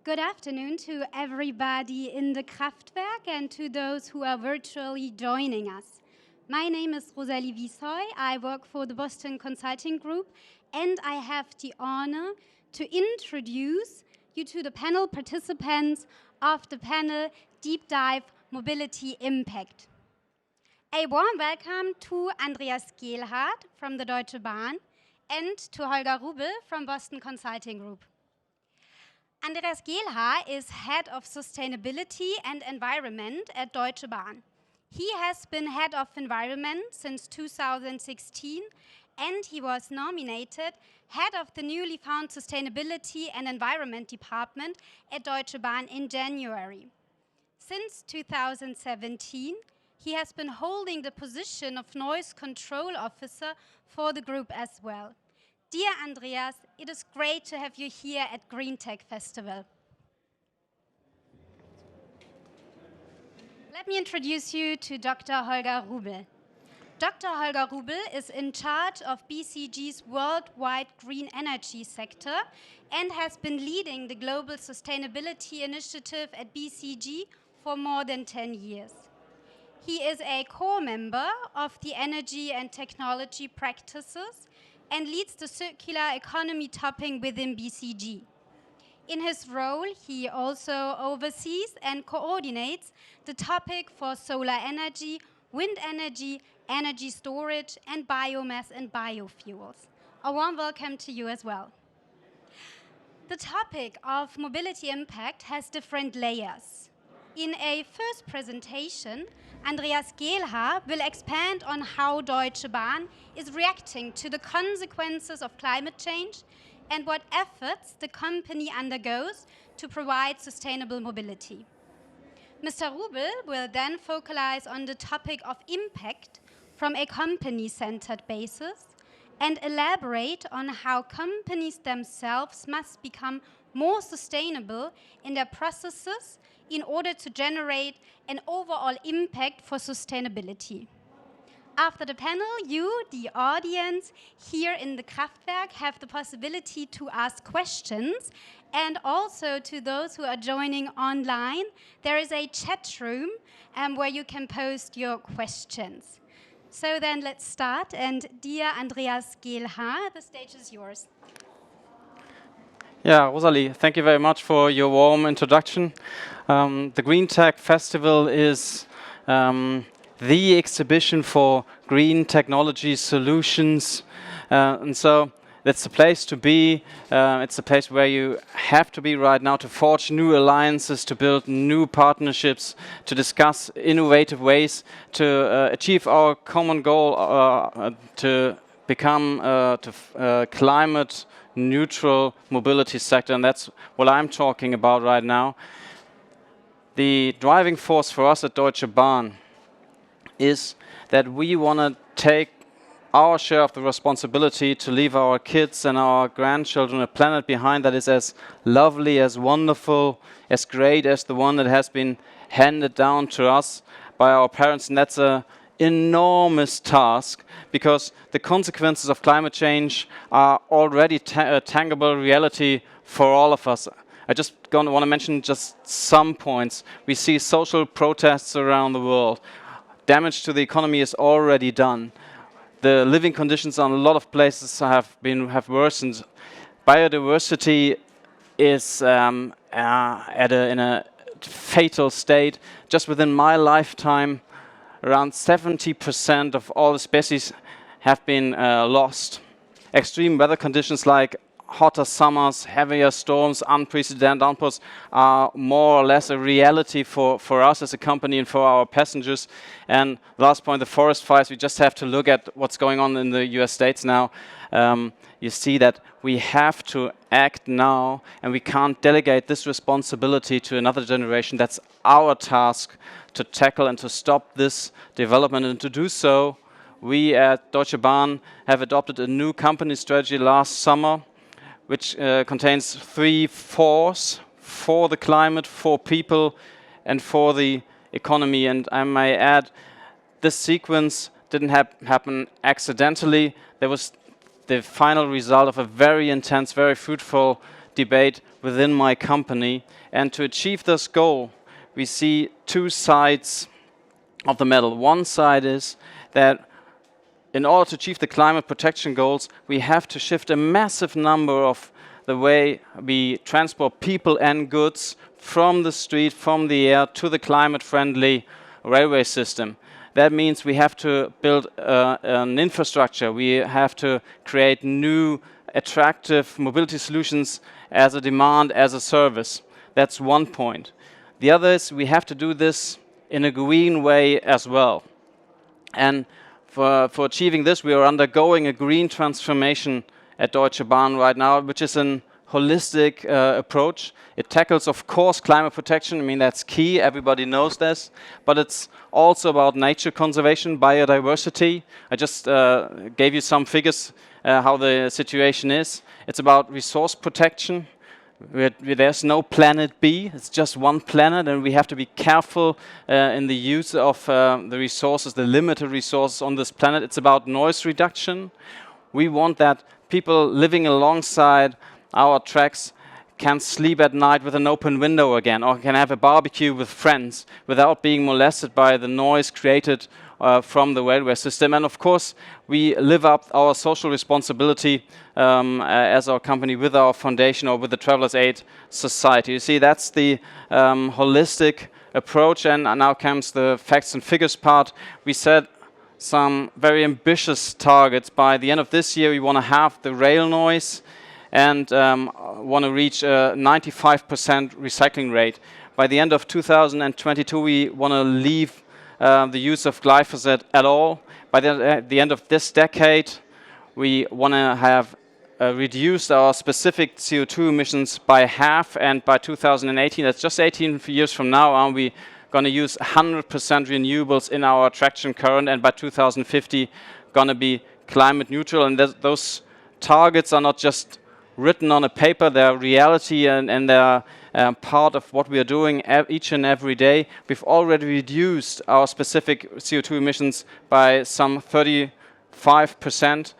Good afternoon to everybody in the Kraftwerk and to those who are virtually joining us. My name is Rosalie Wieshoy. I work for the Boston Consulting Group, and I have the honor to introduce you to the panel participants of the panel Deepdive Mobility Impact. A warm welcome to Andreas Gehlhaar from the DeutscheBahn and to Holger Rubel from Boston Consulting Group. Andreas Gehlhaar is Head of Sustainability and Environment at DeutscheBahn. He has been Head of Environment since 2016, and he was nominated Head of the newly found Sustainability and Environment Department at DeutscheBahn in January. Since 2017, he has been holding the position of Noise Control Officer for the group as well. Dear Andreas, it is great to have you here at GREENTECH Festival. Let me introduce you to Dr. Holger Rubel. Dr. Holger Rubel is in charge of BCG's worldwide green energy sector and has been leading the global sustainability initiative at BCG for more than 10 years. He is a core member of the energy and technology practices and leads the circular economy topic within BCG. In his role, he also oversees and coordinates the topic for solar energy, wind energy, energy storage, and biomass and biofuels. A warm welcome to you as well. The topic of mobility impact has different layers. In a first presentation, Andreas Gehlhaar will expand on how DeutscheBahn is reacting to the consequences of climate change and what efforts the company undergoes to provide sustainable mobility. Mr. Rubel will then focalize on the topic of impact from a company-centered basis and elaborate on how companies themselves must become more sustainable in their processes in order to generate an overall impact for sustainability. After the panel, you, the audience here in the Kraftwerk, have the possibility to ask questions, and also to those who are joining online, there is a chat room where you can post your questions. So then let's start, and dear Andreas Gehlhaar, the stage is yours. Yeah, Rosalie, thank you very much for your warm introduction. The GreenTech Festival is the exhibition for green technology solutions, and so that's the place to be. It's the place where you have to be right now to forge new alliances, to build new partnerships, to discuss innovative ways to achieve our common goal to become climate neutral mobility sector, and that's what I'm talking about right now. The driving force for us at DeutscheBahn is that we want to take our share of the responsibility to leave our kids and our grandchildren a planet behind that is as lovely, as wonderful, as great as the one that has been handed down to us by our parents, and that's an enormous task, because the consequences of climate change are already a tangible reality for all of us. I just want to mention just some points. We see social protests around the world. Damage to the economy is already done. The living conditions on a lot of places have worsened. Biodiversity is in a fatal state. Just within my lifetime, around 70% of all the species have been lost. Extreme weather conditions like hotter summers, heavier storms, unprecedented downpours are more or less a reality for us as a company and for our passengers. And last point, the forest fires, we just have to look at what's going on in the US States now. You see that we have to act now, and we can't delegate this responsibility to another generation. That's our task to tackle and to stop this development. And to do so, we at DeutscheBahn have adopted a new company strategy last summer, which contains 3 4s: for the climate, for people, and for the economy. And I may add, this sequence didn't happen accidentally. There was the final result of a very intense, very fruitful debate within my company. And to achieve this goal, we see two sides of the medal. One side is that in order to achieve the climate protection goals, we have to shift a massive number of the way we transport people and goods from the street, from the air, to the climate-friendly railway system. That means we have to build an infrastructure. We have to create new, attractive mobility solutions as a demand, as a service. That's one point. The other is we have to do this in a green way as well. And for achieving this, we are undergoing a green transformation at DeutscheBahn right now, which is a holistic approach. It tackles, of course, climate protection. I mean, that's key. Everybody knows this. But it's also about nature conservation, biodiversity. I just gave you some figures how the situation is. It's about resource protection. There's no planet B, it's just one planet, and we have to be careful in the use of the resources, the limited resources on this planet. It's about noise reduction. We want that people living alongside our tracks can sleep at night with an open window again, or can have a barbecue with friends without being molested by the noise created from the railway system. And of course, we live up our social responsibility as our company with our foundation or with the Travelers Aid Society. You see, that's the holistic approach. And now comes the facts and figures part. We set some very ambitious targets. By the end of this year, we want to have the rail noise and want to reach a 95% recycling rate. By the end of 2022, we want to leave the use of glyphosate at all. By the end of this decade, we want to have reduced our specific CO2 emissions by half, and by 2018, that's just 18 years from now, we're going to use 100% renewables in our traction current, and by 2050, going to be climate neutral. And those targets are not just written on a paper, they're reality, and they're part of what we are doing each and every day. We've already reduced our specific CO2 emissions by some 35%.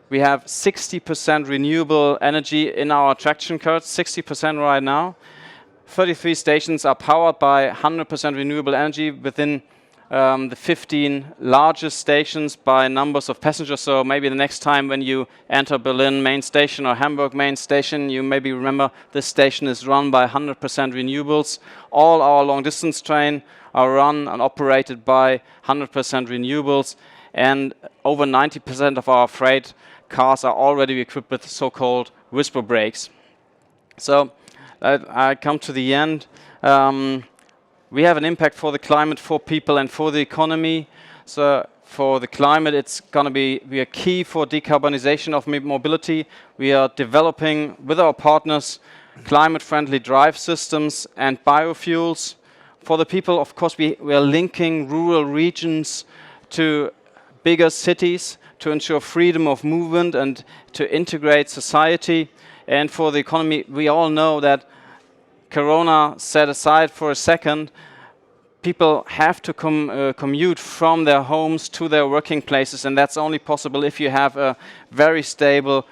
We have 60% renewable energy in our traction current, 60% right now. 33 stations are powered by 100% renewable energy within the 15 largest stations by numbers of passengers. So maybe the next time when you enter Berlin main station or Hamburg main station, you maybe remember this station is run by 100% renewables. All our long distance trains are run and operated by 100% renewables, and over 90% of our freight cars are already equipped with so-called whisper brakes. So I come to the end. We have an impact for the climate, for people, and for the economy. So for the climate, it's going to be we are key for decarbonization of mobility. We are developing with our partners climate-friendly drive systems and biofuels. For the people, of course, we are linking rural regions to bigger cities to ensure freedom of movement and to integrate society. And for the economy, we all know that Corona set aside for a second, people have to commute from their homes to their working places, and that's only possible if you have a very stable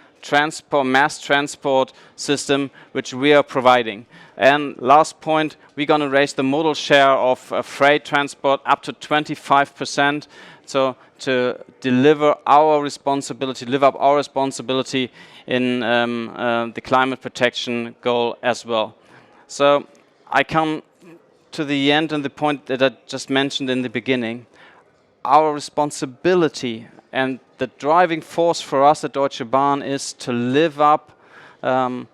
mass transport system, which we are providing. And last point, we're going to raise the modal share of freight transport up to 25%, so to live up our responsibility in the climate protection goal as well. So I come to the end and the point that I just mentioned in the beginning. Our responsibility and the driving force for us at DeutscheBahn is to live up and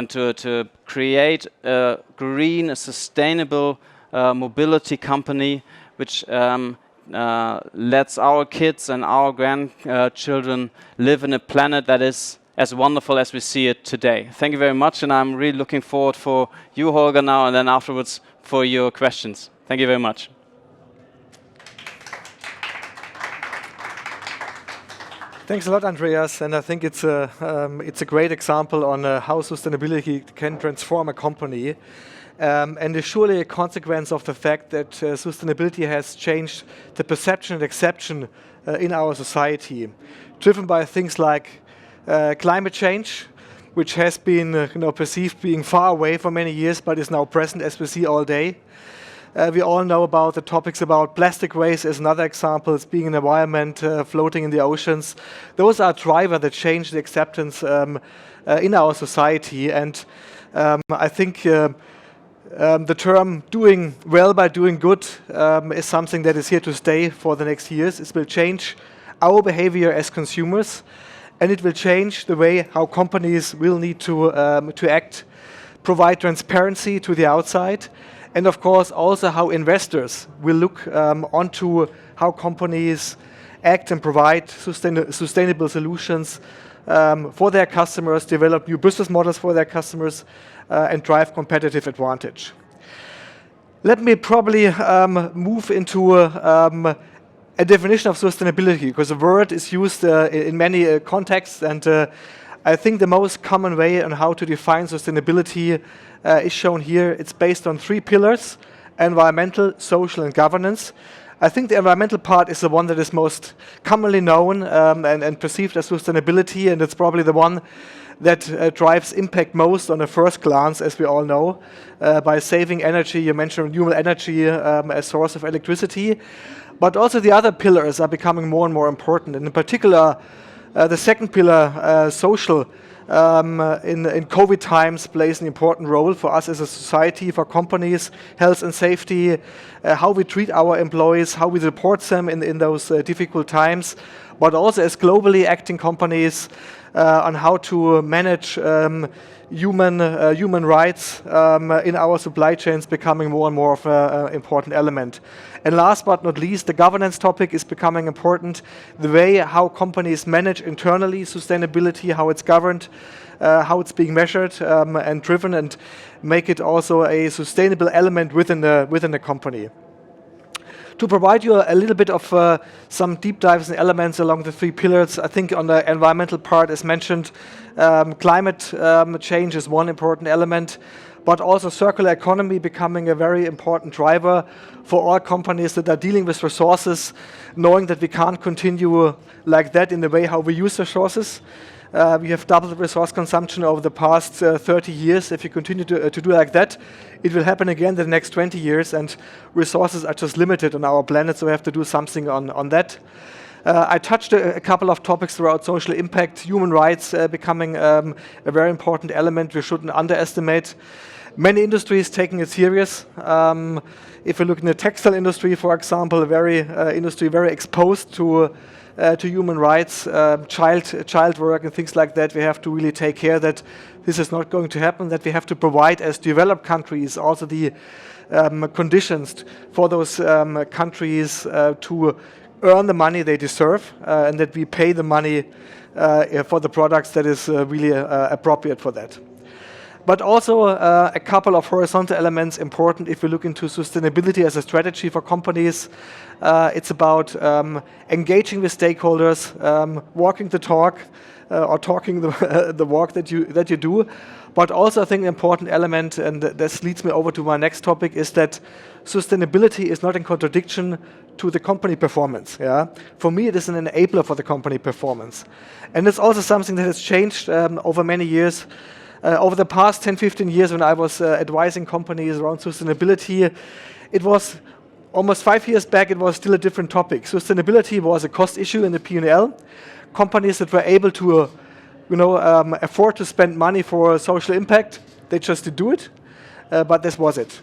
to create a green, a sustainable mobility company which lets our kids and our grandchildren live in a planet that is as wonderful as we see it today. Thank you very much, and I'm really looking forward for you, Holger, now, and then afterwards for your questions. Thank you very much. Thanks a lot, Andreas, and I think it's a great example on how sustainability can transform a company, and is surely a consequence of the fact that sustainability has changed the perception and acceptance in our society, driven by things like climate change, which has been perceived being far away for many years, but is now present as we see all day. We all know about the topics about plastic waste as another example, it's being in the environment, floating in the oceans. Those are drivers that change the acceptance in our society. And I think the term doing well by doing good is something that is here to stay for the next years. It will change our behavior as consumers, and it will change the way how companies will need to act, provide transparency to the outside, and of course also how investors will look onto how companies act and provide sustainable solutions for their customers, develop new business models for their customers, and drive competitive advantage. Let me probably move into a definition of sustainability, because the word is used in many contexts, and I think the most common way on how to define sustainability is shown here. It's based on 3 pillars: environmental, social, and governance. I think the environmental part is the one that is most commonly known and perceived as sustainability, and it's probably the one that drives impact most on a first glance, as we all know, by saving energy. You mentioned renewable energy as a source of electricity, but also the other pillars are becoming more and more important, and in particular the second pillar, social, in COVID times plays an important role for us as a society, for companies, health and safety, how we treat our employees, how we support them in those difficult times, but also as globally acting companies on how to manage human rights in our supply chains, becoming more and more of an important element. And last but not least, the governance topic is becoming important. The way how companies manage internally sustainability, how it's governed, how it's being measured and driven, and make it also a sustainable element within the company. To provide you a little bit of some deep dives and elements along the 3 pillars, I think on the environmental part, as mentioned, climate change is one important element, but also circular economy becoming a very important driver for all companies that are dealing with resources, knowing that we can't continue like that in the way how we use resources. We have doubled resource consumption over the past 30 years. If you continue to do like that, it will happen again in the next 20 years, and resources are just limited on our planet, so we have to do something on that. I touched a couple of topics throughout social impact, human rights becoming a very important element we shouldn't underestimate. Many industries taking it serious. If you look in the textile industry, for example, industry very exposed to human rights, child work and things like that, we have to really take care that this is not going to happen, that we have to provide as developed countries also the conditions for those countries to earn the money they deserve, and that we pay the money for the products that is really appropriate for that. But also a couple of horizontal elements important if we look into sustainability as a strategy for companies. It's about engaging with stakeholders, walking the talk, or talking the walk that you do. But also I think an important element, and this leads me over to my next topic, is that sustainability is not in contradiction to the company performance. Yeah? For me, it is an enabler for the company performance. And it's also something that has changed over many years. Over the past 10-15 years, when I was advising companies around sustainability, it was almost 5 years back, it was still a different topic. Sustainability was a cost issue in the P&L. Companies that were able to afford to spend money for social impact, they just do it, but this was it.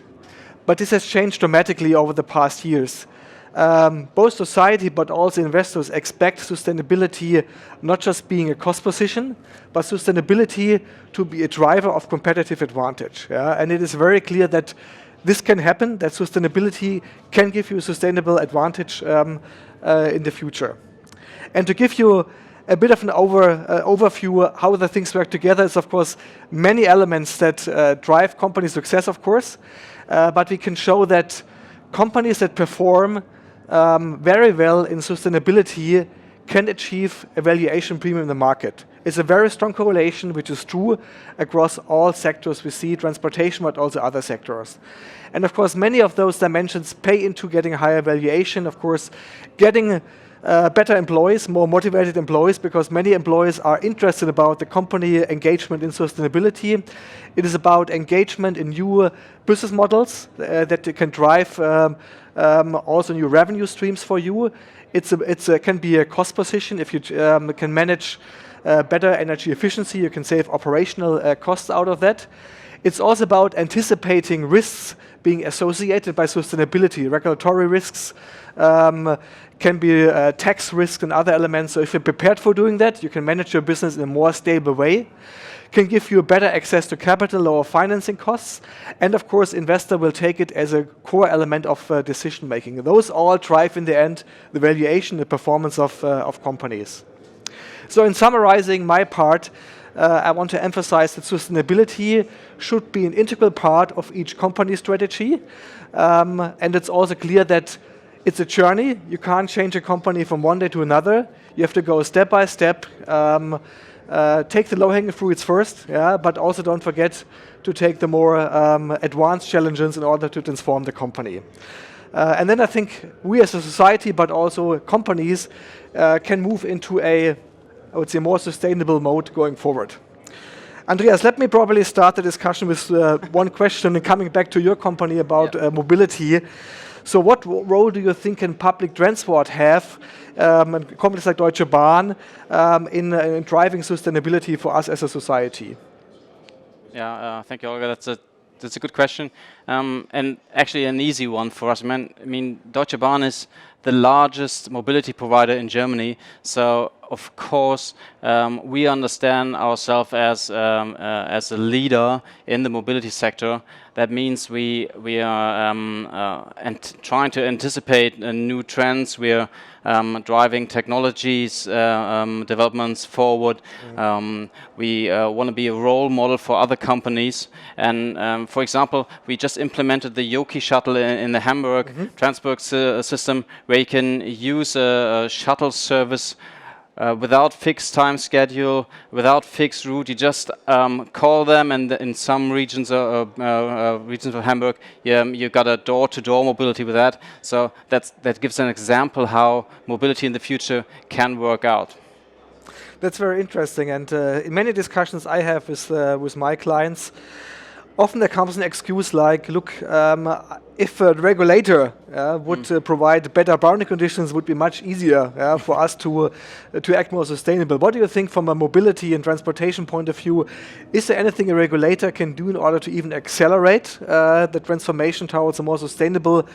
But this has changed dramatically over the past years. Both society but also investors expect sustainability not just being a cost position, but sustainability to be a driver of competitive advantage. Yeah? And it is very clear that this can happen, that sustainability can give you a sustainable advantage in the future. And to give you a bit of an overview how the things work together is, of course, many elements that drive company success, of course, but we can show that companies that perform very well in sustainability can achieve a valuation premium in the market. It's a very strong correlation, which is true across all sectors we see, transportation, but also other sectors. And of course, many of those dimensions pay into getting a higher valuation. Of course, getting better employees, more motivated employees, because many employees are interested about the company engagement in sustainability. It is about engagement in new business models that can drive also new revenue streams for you. It can be a cost position. If you can manage better energy efficiency, you can save operational costs out of that. It's also about anticipating risks being associated by sustainability. Regulatory risks can be tax risks and other elements. So if you're prepared for doing that, you can manage your business in a more stable way. Can give you better access to capital, lower financing costs, and of course, investor will take it as a core element of decision making. Those all drive in the end the valuation, the performance of companies. So in summarizing my part, I want to emphasize that sustainability should be an integral part of each company strategy. And it's also clear that it's a journey. You can't change a company from one day to another. You have to go step by step. Take the low-hanging fruits first, but also don't forget to take the more advanced challenges in order to transform the company. And then I think we as a society, but also companies, can move into I would say, more sustainable mode going forward. Andreas, let me probably start the discussion with one question and coming back to your company about mobility. So what role do you think can public transport have, and companies like DeutscheBahn, in driving sustainability for us as a society? Yeah, thank you, Holger. That's a good question, and actually an easy one for us. I mean, DeutscheBahn is the largest mobility provider in Germany, so of course we understand ourselves as a leader in the mobility sector. That means we are trying to anticipate new trends. We are driving technologies developments forward. We want to be a role model for other companies. And for example, we just implemented the Yoki shuttle in the Hamburg transport system, where you can use a shuttle service without fixed time schedule, without fixed route. You just call them, and in some regions of Hamburg, you got a door-to-door mobility with that. So that gives an example how mobility in the future can work out. That's very interesting, and in many discussions I have with my clients, often there comes an excuse like, look, if a regulator would provide better boundary conditions, it would be much easier for us to act more sustainable. What do you think from a mobility and transportation point of view? Is there anything a regulator can do in order to even accelerate the transformation towards a more sustainable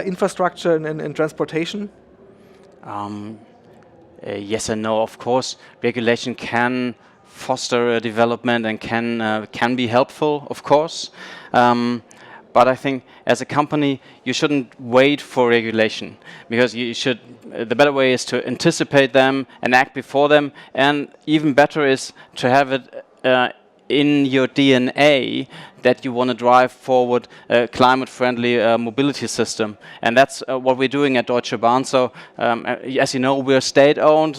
infrastructure in transportation? Yes and no. Of course, regulation can foster development and can be helpful, of course. But I think as a company, you shouldn't wait for regulation, because the better way is to anticipate them and act before them, and even better is to have it in your DNA that you want to drive forward a climate-friendly mobility system. And that's what we're doing at DeutscheBahn. So as you know, we're state-owned.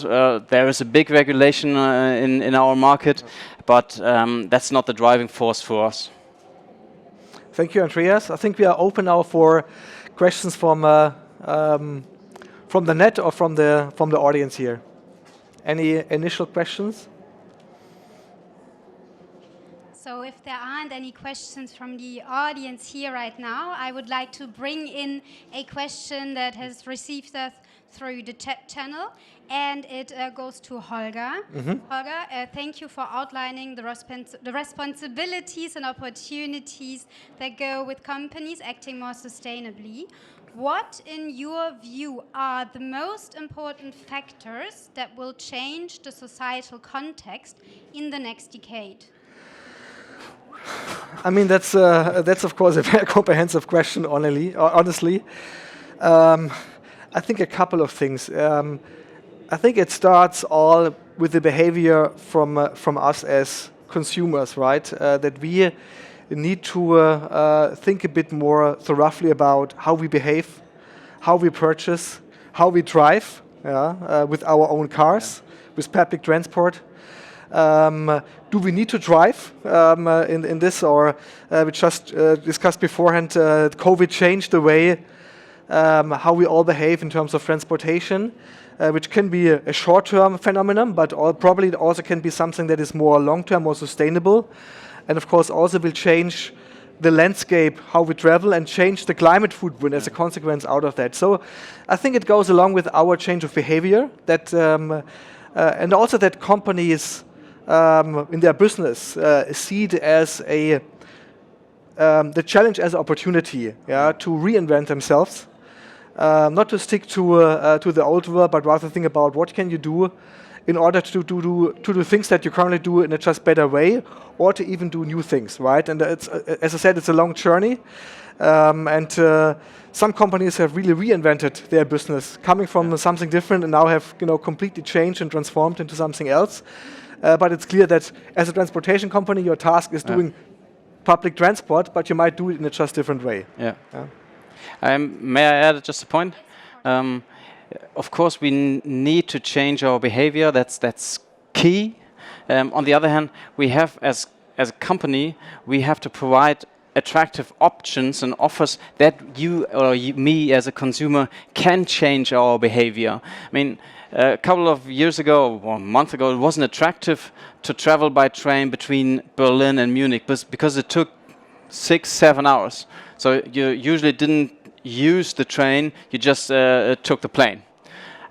There is a big regulation in our market, but that's not the driving force for us. Thank you, Andreas. I think we are open now for questions from the net or from the audience here. Any initial questions? So if there aren't any questions from the audience here right now, I would like to bring in a question that has received us through the chat channel, and it goes to Holger. Holger, thank you for outlining the responsibilities and opportunities that go with companies acting more sustainably. What, in your view, are the most important factors that will change the societal context in the next decade? I mean, that's of course a very comprehensive question, honestly. I think a couple of things. I think it starts all with the behavior from us as consumers, right? That we need to think a bit more thoroughly about how we behave, how we purchase, how we drive with our own cars, with public transport. Do we need to drive in this, or we just discussed beforehand, COVID changed the way how we all behave in terms of transportation, which can be a short-term phenomenon, but probably it also can be something that is more long-term, more sustainable, and of course also will change the landscape, how we travel, and change the climate footprint as a consequence out of that. So I think it goes along with our change of behavior, that and also that companies in their business see it as the challenge as an opportunity, to reinvent themselves, not to stick to the old world, but rather think about what can you do in order to do things that you currently do in a just better way, or to even do new things, right? And it's, as I said, it's a long journey, and some companies have really reinvented their business, coming from something different, and now have completely changed and transformed into something else. But it's clear that as a transportation company, your task is doing public transport, but you might do it in a just different way. May I add just a point? Of course, we need to change our behavior. That's key. On the other hand, we have, as a company, we have to provide attractive options and offers that you or me as a consumer can change our behavior. I mean, a couple of years ago, or a month ago, it wasn't attractive to travel by train between Berlin and Munich because it took 6-7 hours. So you usually didn't use the train, you just took the plane.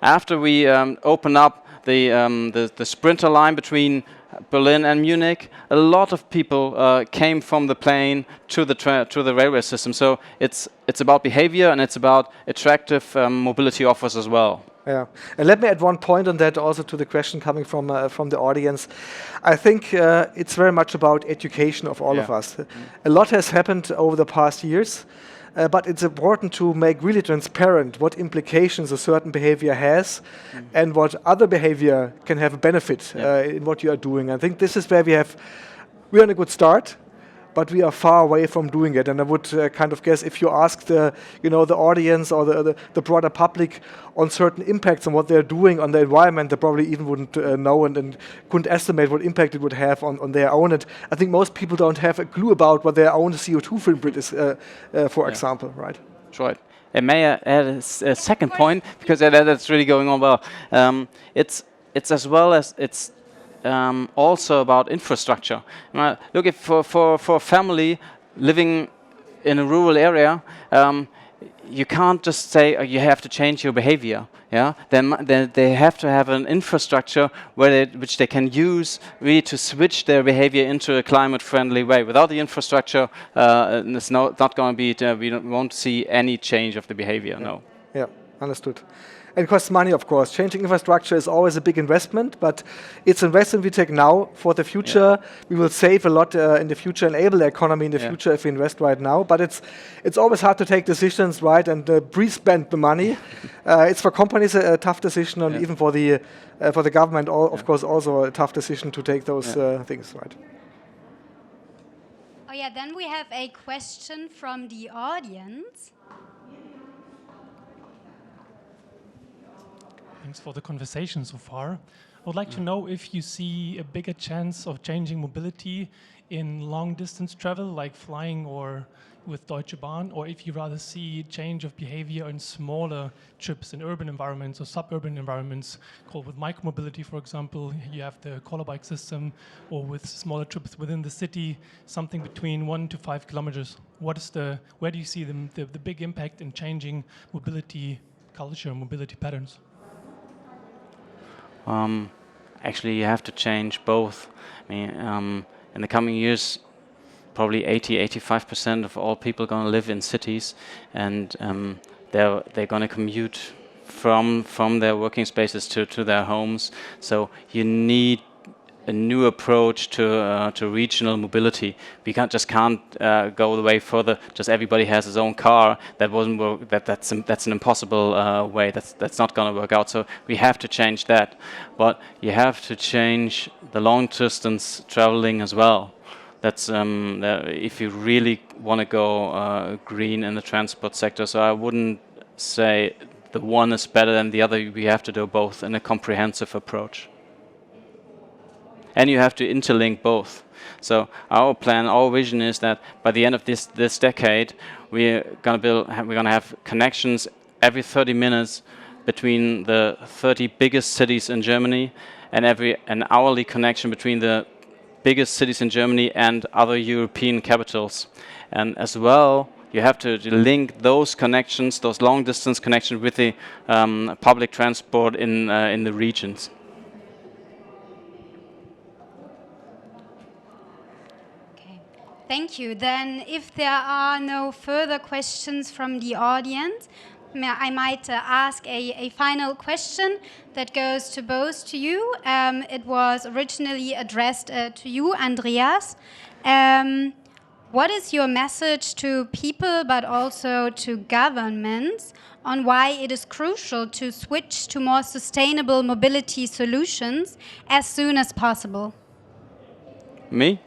After we opened up the sprinter line between Berlin and Munich, a lot of people came from the plane to the railway system. So it's about behavior, and it's about attractive mobility offers as well. Yeah, and let me add one point on that also to the question coming from the audience. I think it's very much about education of all of us. A lot has happened over the past years, but it's important to make really transparent what implications a certain behavior has and what other behavior can have a benefit in what you are doing. I think this is where we're on a good start, but we are far away from doing it. And I would kind of guess if you ask the audience or the broader public on certain impacts on what they're doing on the environment, they probably even wouldn't know and couldn't estimate what impact it would have on their own. And I think most people don't have a clue about what their own CO2 footprint is, for example, right? That's right. And may I add a second point, because that's really going on well. It's as well as it's also about infrastructure. Look, if for a family living in a rural area, you can't just say you have to change your behavior. Then they have to have an infrastructure which they can use really to switch their behavior into a climate-friendly way. Without the infrastructure, it's not going to be. We won't see any change of the behavior. No. Yeah, understood. And it costs money, of course. Changing infrastructure is always a big investment, but it's an investment we take now for the future. We will save a lot in the future, enable the economy in the future if we invest right now. But it's always hard to take decisions, right, and pre-spend the money. It's for companies a tough decision, and even for the government, of course, also a tough decision to take those things, right. Oh yeah, then we have a question from the audience. Thanks for the conversation so far. I would like to know if you see a bigger chance of changing mobility in long-distance travel, like flying or with DeutscheBahn, or if you rather see change of behavior in smaller trips in urban environments or suburban environments, called with micromobility, for example. You have the collar bike system, or with smaller trips within the city, something between 1 to 5 kilometers. Where do you see the big impact in changing mobility culture, mobility patterns? Actually, you have to change both. I mean, in the coming years, probably 80-85% of all people are going to live in cities, and they're going to commute from their working spaces to their homes. So you need a new approach to regional mobility. We can't go the way further. Just everybody has his own car. That won't work. That's an impossible way. That's not going to work out. So we have to change that. But you have to change the long distance traveling as well. That's if you really want to go green in the transport sector. So I wouldn't say the one is better than the other. We have to do both in a comprehensive approach. And you have to interlink both. So our plan, our vision is that by the end of this decade, we're gonna have connections every 30 minutes between the 30 biggest cities in Germany, and an hourly connection between the biggest cities in Germany and other European capitals. And as well, you have to link those connections, those long distance connections, with the public transport in the regions. Okay, thank you. Then if there are no further questions from the audience, I might ask a final question that goes to both to you. It was originally addressed to you, Andreas. What is your message to people, but also to governments, on why it is crucial to switch to more sustainable mobility solutions as soon as possible? Me?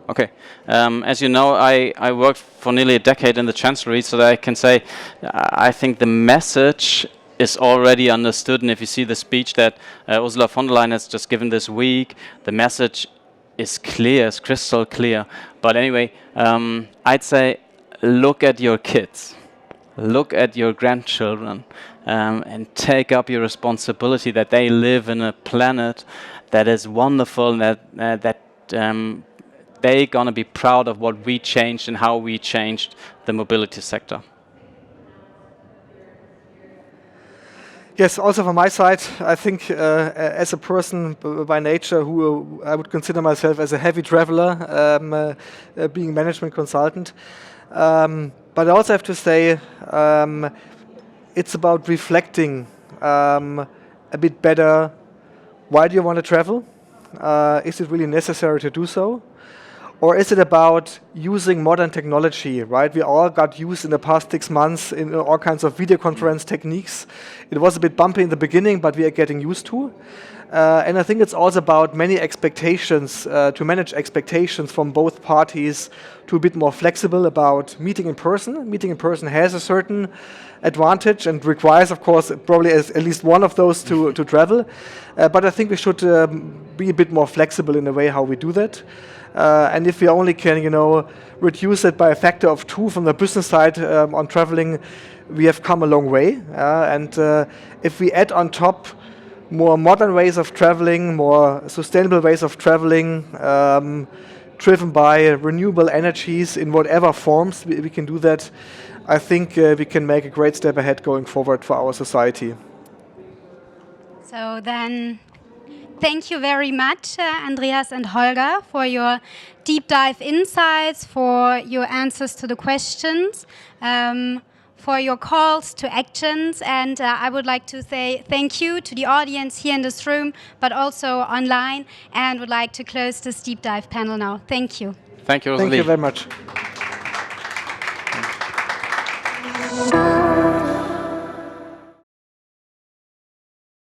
Okay. As you know, I worked for nearly a decade in the Chancellery, so that I can say I think the message is already understood. And if you see the speech that Ursula von der Leyen has just given this week, the message is clear, it's crystal clear. But anyway, I'd say look at your kids, look at your grandchildren, and take up your responsibility that they live in a planet that is wonderful, and that they're going to be proud of what we changed and how we changed the mobility sector. Yes, also from my side, I think as a person by nature who I would consider myself as a heavy traveler, being management consultant, but I also have to say it's about reflecting a bit better. Why do you want to travel? Is it really necessary to do so? Or is it about using modern technology, right? We all got used in the past 6 months in all kinds of video conference techniques. It was a bit bumpy in the beginning, but we are getting used to. And I think it's also about many expectations, to manage expectations from both parties, to a bit more flexible about meeting in person. Meeting in person has a certain advantage and requires, of course, probably at least one of those to travel. But I think we should be a bit more flexible in the way how we do that. And if we only can, reduce it by a factor of 2 from the business side on traveling, we have come a long way. And if we add on top more modern ways of traveling, more sustainable ways of traveling, driven by renewable energies in whatever forms we can do that, I think we can make a great step ahead going forward for our society. So then, thank you very much, Andreas and Holger, for your deep dive insights, for your answers to the questions, for your calls to actions. And I would like to say thank you to the audience here in this room, but also online, and would like to close this deep dive panel now. Thank you. Thank you, Rosalie. Thank you very much.